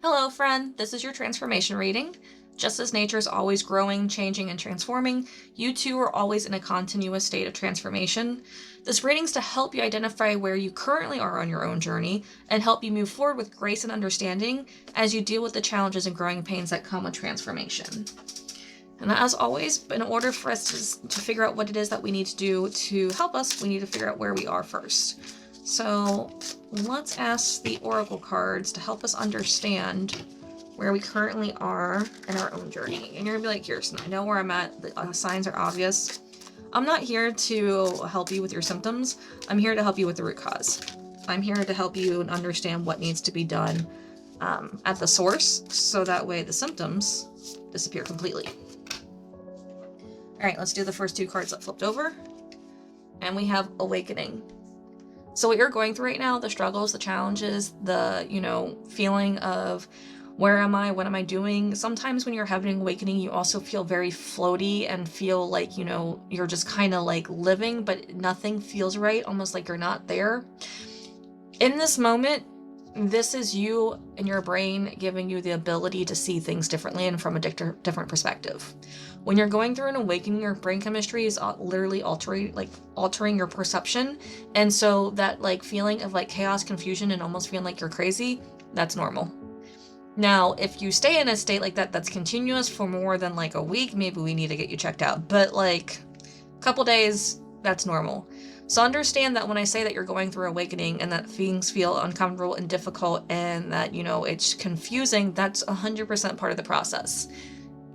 Hello, friend. This is your transformation reading. Just as nature is always growing, changing, and transforming, you too are always in a continuous state of transformation. This reading's to help you identify where you currently are on your own journey and help you move forward with grace and understanding as you deal with the challenges and growing pains that come with transformation. And as always, in order for us to figure out what it is that we need to do to help us, we need to figure out where we are first. So let's ask the oracle cards to help us understand where we currently are in our own journey. And you're gonna be like, Kirsten, I know where I'm at. The signs are obvious. I'm not here to help you with your symptoms. I'm here to help you with the root cause. I'm here to help you understand what needs to be done at the source, so that way the symptoms disappear completely. All right, let's do the first two cards that flipped over. And we have Awakening. So what you're going through right now, the struggles, the challenges, the, feeling of where am I, what am I doing? Sometimes when you're having awakening, you also feel very floaty and feel like, you're just kind of like living, but nothing feels right, almost like you're not there. In this moment, this is you and your brain giving you the ability to see things differently and from a different perspective. When you're going through an awakening, your brain chemistry is literally altering your perception. And so that feeling of chaos, confusion, and almost feeling like you're crazy, that's normal. Now, if you stay in a state like that, that's continuous for more than a week, maybe we need to get you checked out. But a couple days, that's normal. So understand that when I say that you're going through awakening and that things feel uncomfortable and difficult and that, it's confusing, that's 100% part of the process.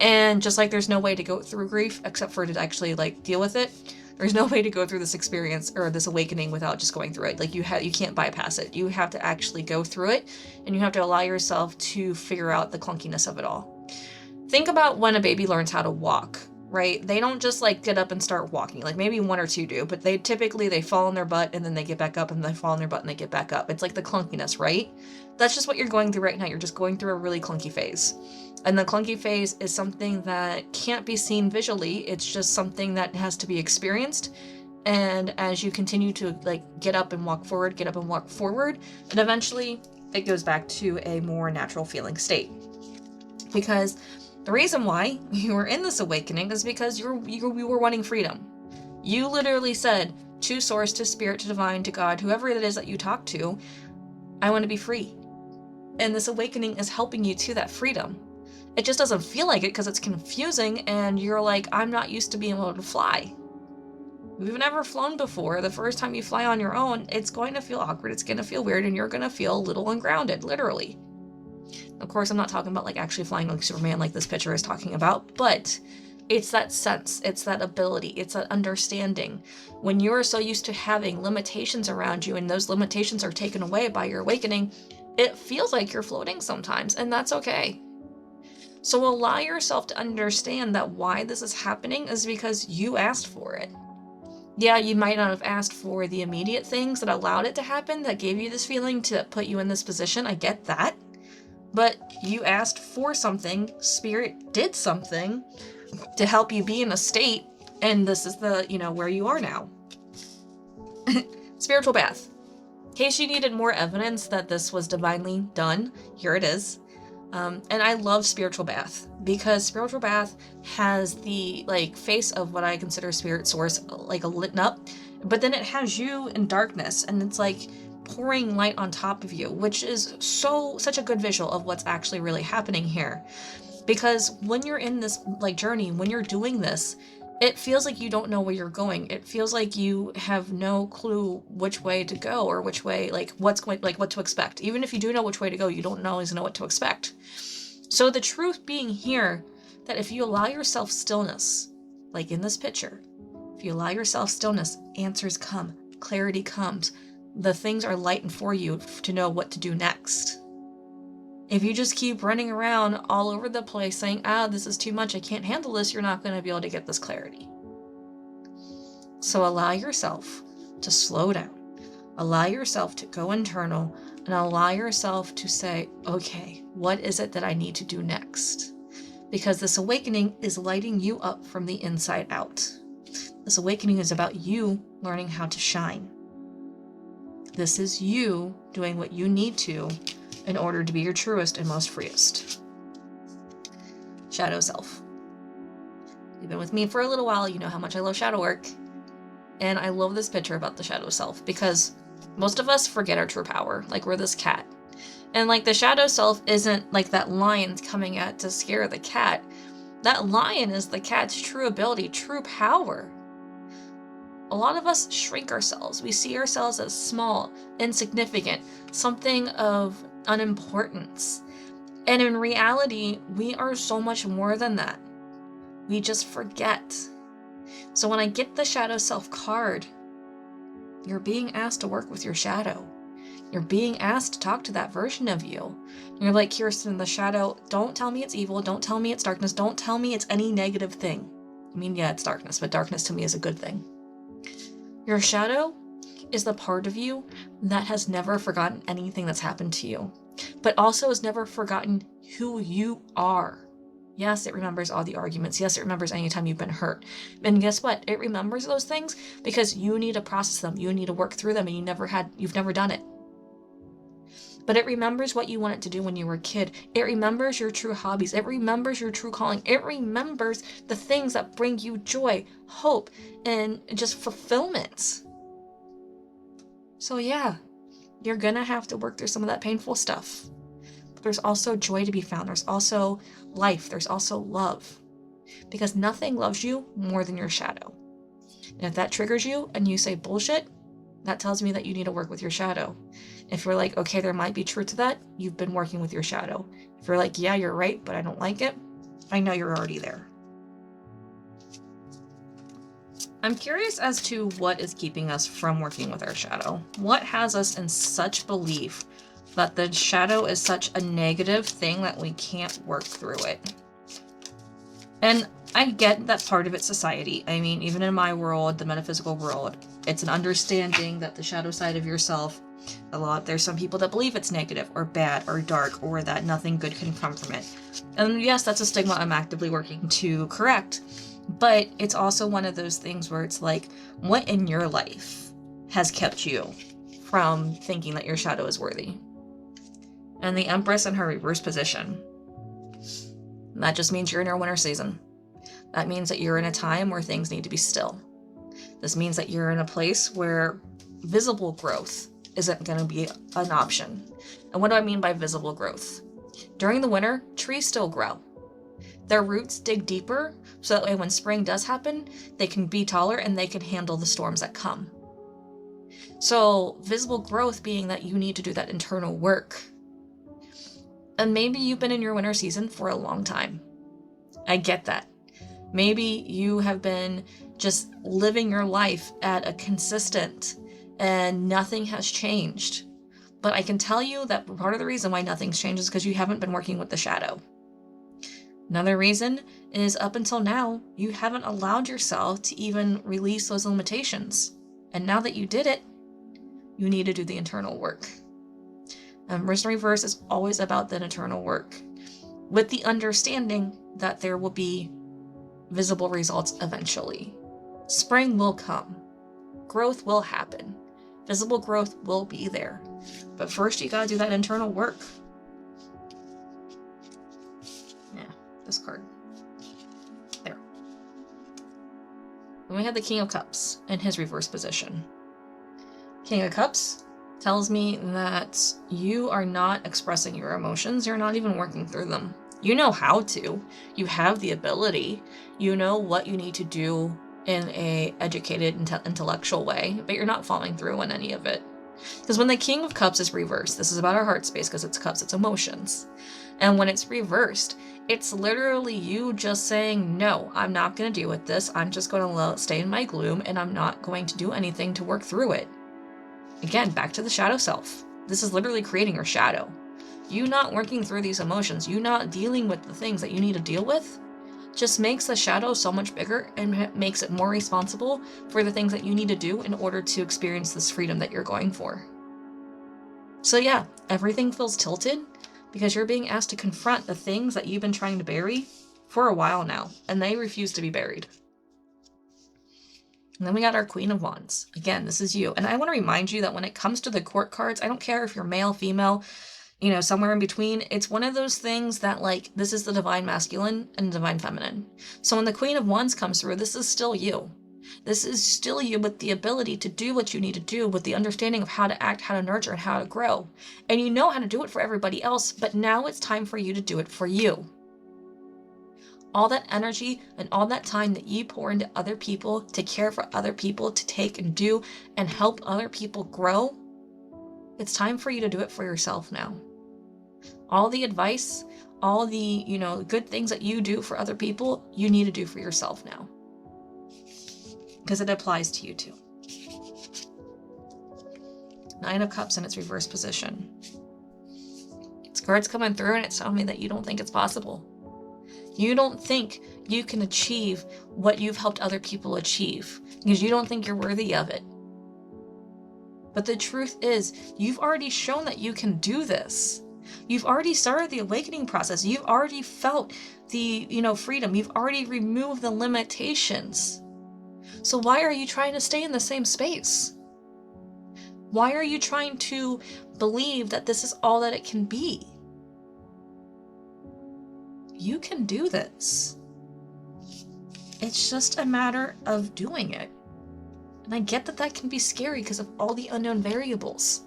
And just like there's no way to go through grief except for to actually deal with it, there's no way to go through this experience or this awakening without just going through it. You can't bypass it. You have to actually go through it, and you have to allow yourself to figure out the clunkiness of it all. Think about when a baby learns how to walk, right? They don't just get up and start walking. Maybe one or two do, but they typically fall on their butt and then they get back up, and they fall on their butt and they get back up. It's the clunkiness, right? That's just what you're going through right now. You're just going through a really clunky phase. And the clunky phase is something that can't be seen visually. It's just something that has to be experienced. And as you continue to get up and walk forward, and eventually it goes back to a more natural feeling state. Because the reason why you were in this awakening is because you were wanting freedom. You literally said to source, to spirit, to divine, to God, whoever it is that you talk to, I want to be free. And this awakening is helping you to that freedom. It just doesn't feel like it because it's confusing and you're I'm not used to being able to fly. If you've never flown before, the first time you fly on your own, it's going to feel awkward, it's going to feel weird, and you're going to feel a little ungrounded, literally. Of course, I'm not talking about actually flying like Superman like this picture is talking about, but it's that sense, it's that ability, it's that understanding. When you're so used to having limitations around you and those limitations are taken away by your awakening, it feels like you're floating sometimes, and that's okay. So allow yourself to understand that why this is happening is because you asked for it. Yeah, you might not have asked for the immediate things that allowed it to happen, that gave you this feeling to put you in this position. I get that. But you asked for something, Spirit did something to help you be in a state, and this is the, where you are now. Spiritual bath. In case you needed more evidence that this was divinely done, here it is. And I love spiritual bath because spiritual bath has the face of what I consider spirit source, a lit up, but then it has you in darkness, and it's pouring light on top of you, which is such a good visual of what's actually really happening here. Because when you're in this journey, when you're doing this, it feels like you don't know where you're going. It feels like you have no clue which way to go or which way, what to expect. Even if you do know which way to go, you don't always know what to expect. So the truth being here, that if you allow yourself stillness, like in this picture, if you allow yourself stillness, answers come, clarity comes. The things are lightened for you to know what to do next. If you just keep running around all over the place saying, this is too much, I can't handle this, you're not going to be able to get this clarity. So allow yourself to slow down. Allow yourself to go internal and allow yourself to say, okay, what is it that I need to do next? Because this awakening is lighting you up from the inside out. This awakening is about you learning how to shine. This is you doing what you need to in order to be your truest and most freest. Shadow self. You've been with me for a little while, you know how much I love shadow work. And I love this picture about the shadow self because most of us forget our true power. Like, we're this cat. And like, the shadow self isn't like that lion coming out to scare the cat. That lion is the cat's true ability, true power. A lot of us shrink ourselves. We see ourselves as small, insignificant, something of unimportance. And in reality, we are so much more than that. We just forget. So when I get the shadow self card, you're being asked to work with your shadow. You're being asked to talk to that version of you. You're like, Kirsten, the shadow, don't tell me it's evil. Don't tell me it's darkness. Don't tell me it's any negative thing. I mean, yeah, it's darkness, but darkness to me is a good thing. Your shadow is the part of you that has never forgotten anything that's happened to you, but also has never forgotten who you are. Yes, it remembers all the arguments. Yes, it remembers any time you've been hurt. And guess what? It remembers those things because you need to process them. You need to work through them, and you've never done it. But it remembers what you wanted to do when you were a kid. It remembers your true hobbies. It remembers your true calling. It remembers the things that bring you joy, hope, and just fulfillment. So yeah, you're gonna have to work through some of that painful stuff. But there's also joy to be found. There's also life. There's also love. Because nothing loves you more than your shadow. And if that triggers you and you say bullshit, that tells me that you need to work with your shadow. If you're like, okay, there might be truth to that, you've been working with your shadow. If you're like, yeah, you're right, but I don't like it, I know you're already there. I'm curious as to what is keeping us from working with our shadow. What has us in such belief that the shadow is such a negative thing that we can't work through it? And I get that part of it's society. I mean, even in my world, the metaphysical world, it's an understanding that the shadow side of yourself, there's some people that believe it's negative or bad or dark or that nothing good can come from it. And yes, that's a stigma I'm actively working to correct. But it's also one of those things where it's like, what in your life has kept you from thinking that your shadow is worthy? And the Empress in her reverse position. That just means you're in your winter season. That means that you're in a time where things need to be still. This means that you're in a place where visible growth isn't going to be an option. And what do I mean by visible growth? During the winter, trees still grow. Their roots dig deeper, so that way when spring does happen, they can be taller and they can handle the storms that come. So visible growth being that you need to do that internal work. And maybe you've been in your winter season for a long time. I get that. Maybe you have been just living your life at a consistent and nothing has changed. But I can tell you that part of the reason why nothing's changed is because you haven't been working with the shadow. Another reason is up until now, you haven't allowed yourself to even release those limitations. And now that you did it, you need to do the internal work. Empress in reverse is always about the internal work, with the understanding that there will be visible results eventually. Spring will come. Growth will happen. Visible growth will be there. But first you gotta do that internal work. Yeah, this card. There. Then we have the King of Cups in his reverse position. King of Cups tells me that you are not expressing your emotions. You're not even working through them. You know how to. You have the ability. You know what you need to do in a educated, intellectual way, but you're not following through on any of it. Because when the King of Cups is reversed, this is about our heart space because it's cups, it's emotions. And when it's reversed, it's literally you just saying, no, I'm not going to deal with this. I'm just going to stay in my gloom and I'm not going to do anything to work through it. Again, back to the shadow self. This is literally creating your shadow. You not working through these emotions, you not dealing with the things that you need to deal with, just makes the shadow so much bigger and makes it more responsible for the things that you need to do in order to experience this freedom that you're going for. So yeah, everything feels tilted because you're being asked to confront the things that you've been trying to bury for a while now, and they refuse to be buried. And then we got our Queen of Wands. Again, this is you. And I want to remind you that when it comes to the court cards, I don't care if you're male, female, somewhere in between. It's one of those things that, like, this is the divine masculine and divine feminine. So when the Queen of Wands comes through, this is still you. This is still you with the ability to do what you need to do, with the understanding of how to act, how to nurture, and how to grow. And you know how to do it for everybody else, but now it's time for you to do it for you. All that energy and all that time that you pour into other people, to care for other people, to take and do and help other people grow, it's time for you to do it for yourself now. All the advice, all the, good things that you do for other people, you need to do for yourself now. Because it applies to you too. Nine of Cups in its reverse position. This card's coming through and it's telling me that you don't think it's possible. You don't think you can achieve what you've helped other people achieve because you don't think you're worthy of it. But the truth is, you've already shown that you can do this. You've already started the awakening process. You've already felt the, freedom. You've already removed the limitations. So why are you trying to stay in the same space? Why are you trying to believe that this is all that it can be? You can do this. It's just a matter of doing it. And I get that can be scary because of all the unknown variables.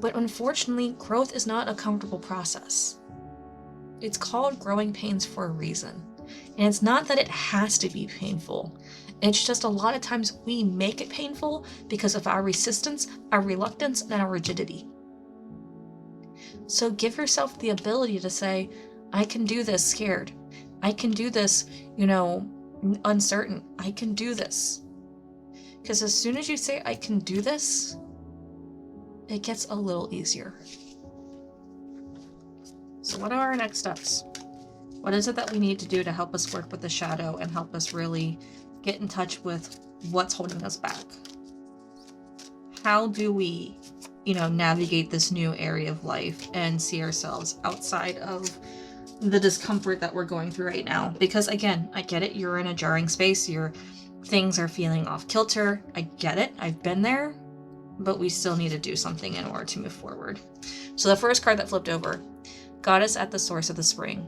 But unfortunately, growth is not a comfortable process. It's called growing pains for a reason. And it's not that it has to be painful. It's just a lot of times we make it painful because of our resistance, our reluctance, and our rigidity. So give yourself the ability to say, I can do this scared. I can do this, uncertain. I can do this. Because as soon as you say, I can do this, it gets a little easier. So what are our next steps? What is it that we need to do to help us work with the shadow and help us really get in touch with what's holding us back? How do we, navigate this new area of life and see ourselves outside of the discomfort that we're going through right now? Because again, I get it. You're in a jarring space. Things are feeling off kilter. I get it. I've been there, but we still need to do something in order to move forward. So the first card that flipped over, Goddess at the source of the spring.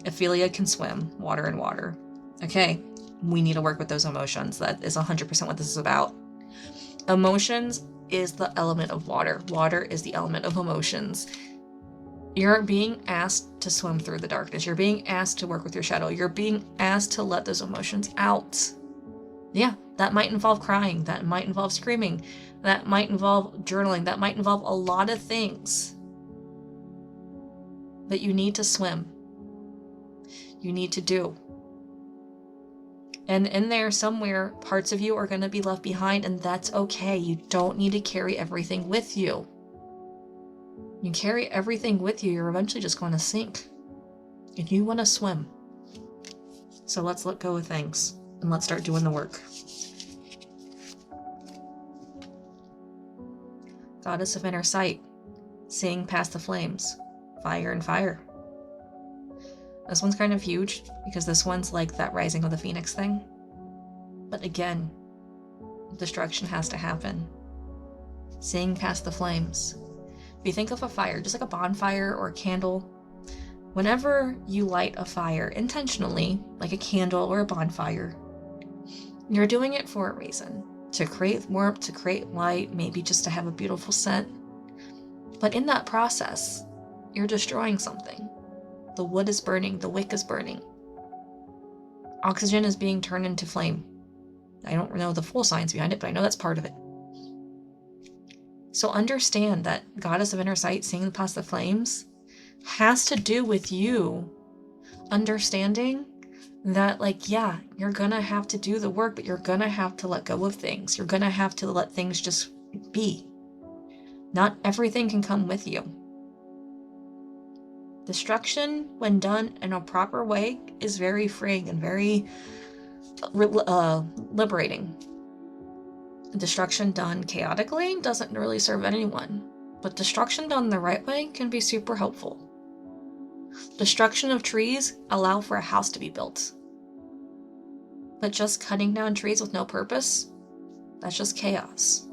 Ophelia can swim, water and water. Okay, we need to work with those emotions. That is 100% what this is about. Emotions is the element of water. Water is the element of emotions. You're being asked to swim through the darkness. You're being asked to work with your shadow. You're being asked to let those emotions out. Yeah, that might involve crying. That might involve screaming. That might involve journaling. That might involve a lot of things. But you need to swim. You need to do. And in there somewhere, parts of you are going to be left behind, and that's okay. You don't need to carry everything with you. You carry everything with you, you're eventually just going to sink. And you want to swim. So let's let go of things and let's start doing the work. Goddess of inner sight, seeing past the flames, fire and fire. This one's kind of huge because this one's like that rising of the phoenix thing. But again, destruction has to happen. Seeing past the flames. If you think of a fire, just like a bonfire or a candle, whenever you light a fire intentionally, like a candle or a bonfire, you're doing it for a reason. To create warmth, to create light, maybe just to have a beautiful scent. But in that process, you're destroying something. The wood is burning, the wick is burning. Oxygen is being turned into flame. I don't know the full science behind it, but I know that's part of it. So understand that Goddess of inner sight, seeing past the flames, has to do with you understanding that, you're gonna have to do the work, but you're gonna have to let go of things. You're gonna have to let things just be. Not everything can come with you. Destruction, when done in a proper way, is very freeing and very liberating. Destruction done chaotically doesn't really serve anyone, but destruction done the right way can be super helpful. Destruction of trees allow for a house to be built. But just cutting down trees with no purpose, that's just chaos.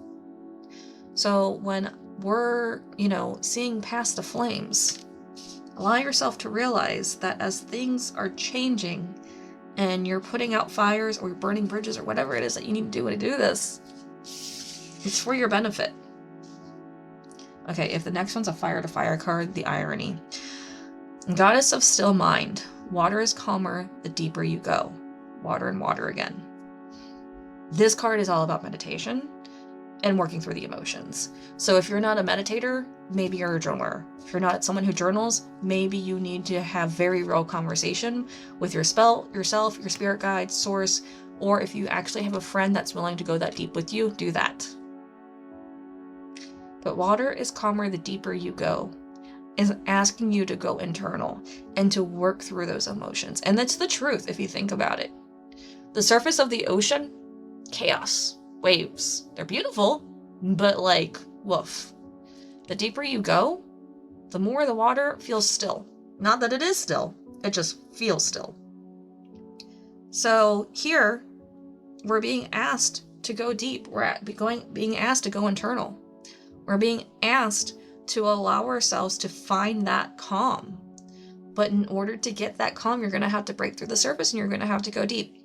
So when we're, seeing past the flames. Allow yourself to realize that as things are changing and you're putting out fires or you're burning bridges or whatever it is that you need to do this, it's for your benefit. Okay, if the next one's a fire to fire card, the irony. Goddess of still mind. Water is calmer the deeper you go. Water and water again. This card is all about meditation and working through the emotions. So if you're not a meditator, maybe you're a journaler. If you're not someone who journals, maybe you need to have very real conversation with yourself, your spirit guide, source, or if you actually have a friend that's willing to go that deep with you, do that. But water is calmer the deeper you go, is asking you to go internal and to work through those emotions. And that's the truth if you think about it. The surface of the ocean, chaos, waves. They're beautiful, but like, woof. The deeper you go, the more the water feels still. Not that it is still, it just feels still. So here, we're being asked to go deep. We're being asked to go internal. We're being asked to allow ourselves to find that calm. But in order to get that calm, you're going to have to break through the surface and you're going to have to go deep.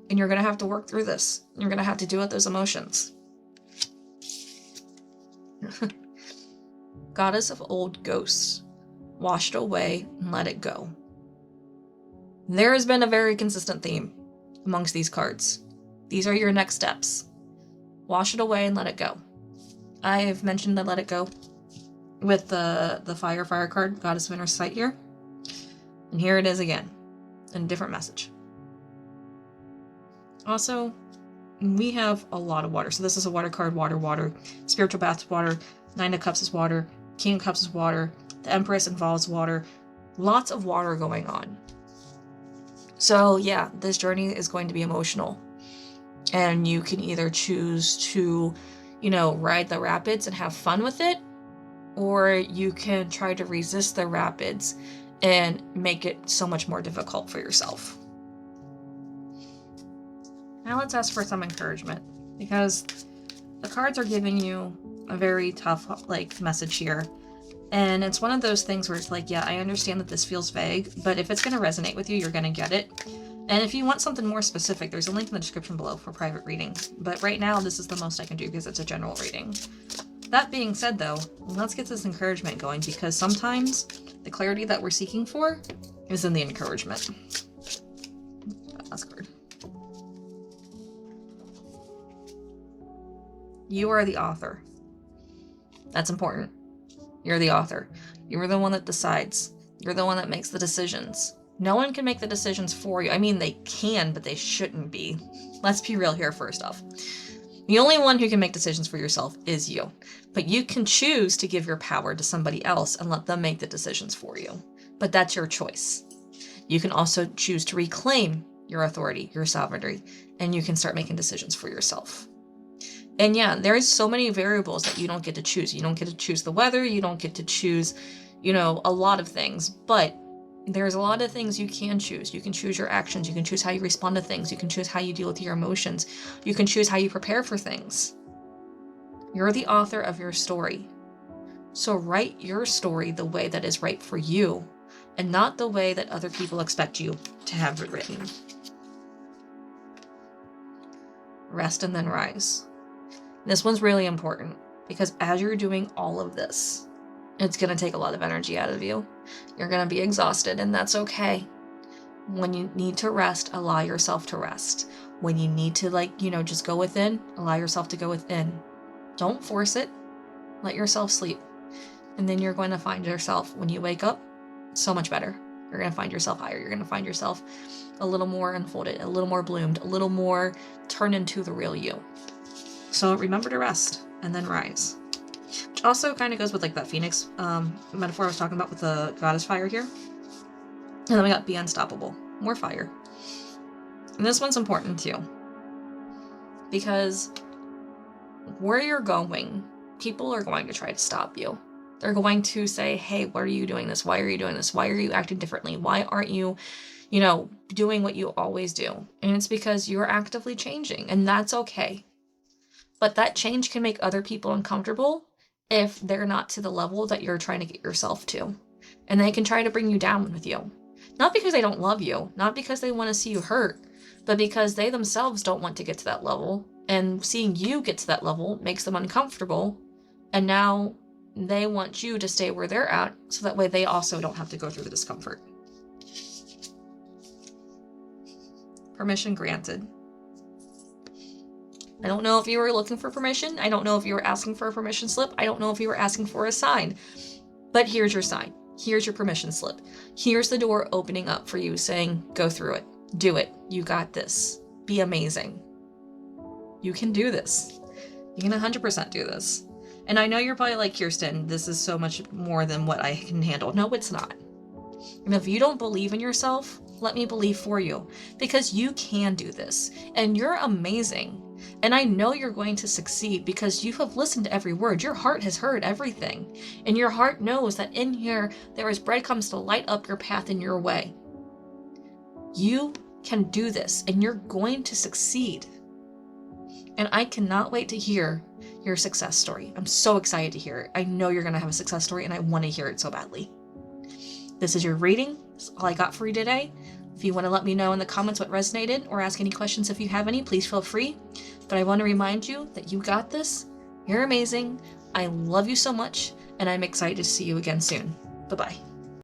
And you're going to have to work through this. You're going to have to deal with those emotions. Goddess of old ghosts. Wash it away and let it go. There has been a very consistent theme amongst these cards. These are your next steps. Wash it away and let it go. I've mentioned the let it go with the fire card, Goddess of Inner Sight here. And here it is again, in a different message. Also, we have a lot of water. So this is a water card, water. Spiritual bath is water. Nine of Cups is water. King of Cups is water. The Empress involves water. Lots of water going on. So yeah, this journey is going to be emotional. And you can either choose to, ride the rapids and have fun with it, or you can try to resist the rapids and make it so much more difficult for yourself. Now let's ask for some encouragement, because the cards are giving you a very tough, message here. And it's one of those things where it's like, yeah, I understand that this feels vague, but if it's going to resonate with you, you're going to get it. And if you want something more specific, there's a link in the description below for private reading. But right now, this is the most I can do because it's a general reading. That being said, though, let's get this encouragement going, because sometimes the clarity that we're seeking for is in the encouragement. Last card. You are the author. That's important. You're the author. You're the one that decides. You're the one that makes the decisions. No one can make the decisions for you. I mean, they can, but they shouldn't be. Let's be real here first off. The only one who can make decisions for yourself is you. But you can choose to give your power to somebody else and let them make the decisions for you. But that's your choice. You can also choose to reclaim your authority, your sovereignty, and you can start making decisions for yourself. And yeah, there's so many variables that you don't get to choose. You don't get to choose the weather. You don't get to choose, a lot of things. But there's a lot of things you can choose. You can choose your actions. You can choose how you respond to things. You can choose how you deal with your emotions. You can choose how you prepare for things. You're the author of your story. So write your story the way that is right for you, and not the way that other people expect you to have it written. Rest and then rise. This one's really important, because as you're doing all of this, it's going to take a lot of energy out of you. You're going to be exhausted, and that's okay. When you need to rest, allow yourself to rest. When you need to, just go within, allow yourself to go within. Don't force it. Let yourself sleep. And then you're going to find yourself, when you wake up, so much better. You're going to find yourself higher. You're going to find yourself a little more unfolded, a little more bloomed, a little more turned into the real you. So remember to rest and then rise. Which also kind of goes with that phoenix metaphor I was talking about with the goddess fire here. And then we got be unstoppable. More fire. And this one's important too. Because where you're going, people are going to try to stop you. They're going to say, hey, why are you doing this? Why are you doing this? Why are you acting differently? Why aren't you, doing what you always do? And it's because you're actively changing, and that's okay. But that change can make other people uncomfortable, if they're not to the level that you're trying to get yourself to. And they can try to bring you down with you. Not because they don't love you, not because they want to see you hurt, but because they themselves don't want to get to that level. And seeing you get to that level makes them uncomfortable. And now they want you to stay where they're at, so that way they also don't have to go through the discomfort. Permission granted. I don't know if you were looking for permission. I don't know if you were asking for a permission slip. I don't know if you were asking for a sign. But here's your sign. Here's your permission slip. Here's the door opening up for you, saying, go through it. Do it. You got this. Be amazing. You can do this. You can 100% do this. And I know you're probably like, Kirsten, this is so much more than what I can handle. No, it's not. And if you don't believe in yourself, let me believe for you, because you can do this and you're amazing. And I know you're going to succeed because you have listened to every word. Your heart has heard everything. And your heart knows that in here, there is breadcrumbs to light up your path in your way. You can do this and you're going to succeed. And I cannot wait to hear your success story. I'm so excited to hear it. I know you're going to have a success story and I want to hear it so badly. This is your reading. That's all I got for you today. If you want to let me know in the comments what resonated or ask any questions if you have any, please feel free. But I want to remind you that you got this. You're amazing. I love you so much, and I'm excited to see you again soon. Bye-bye.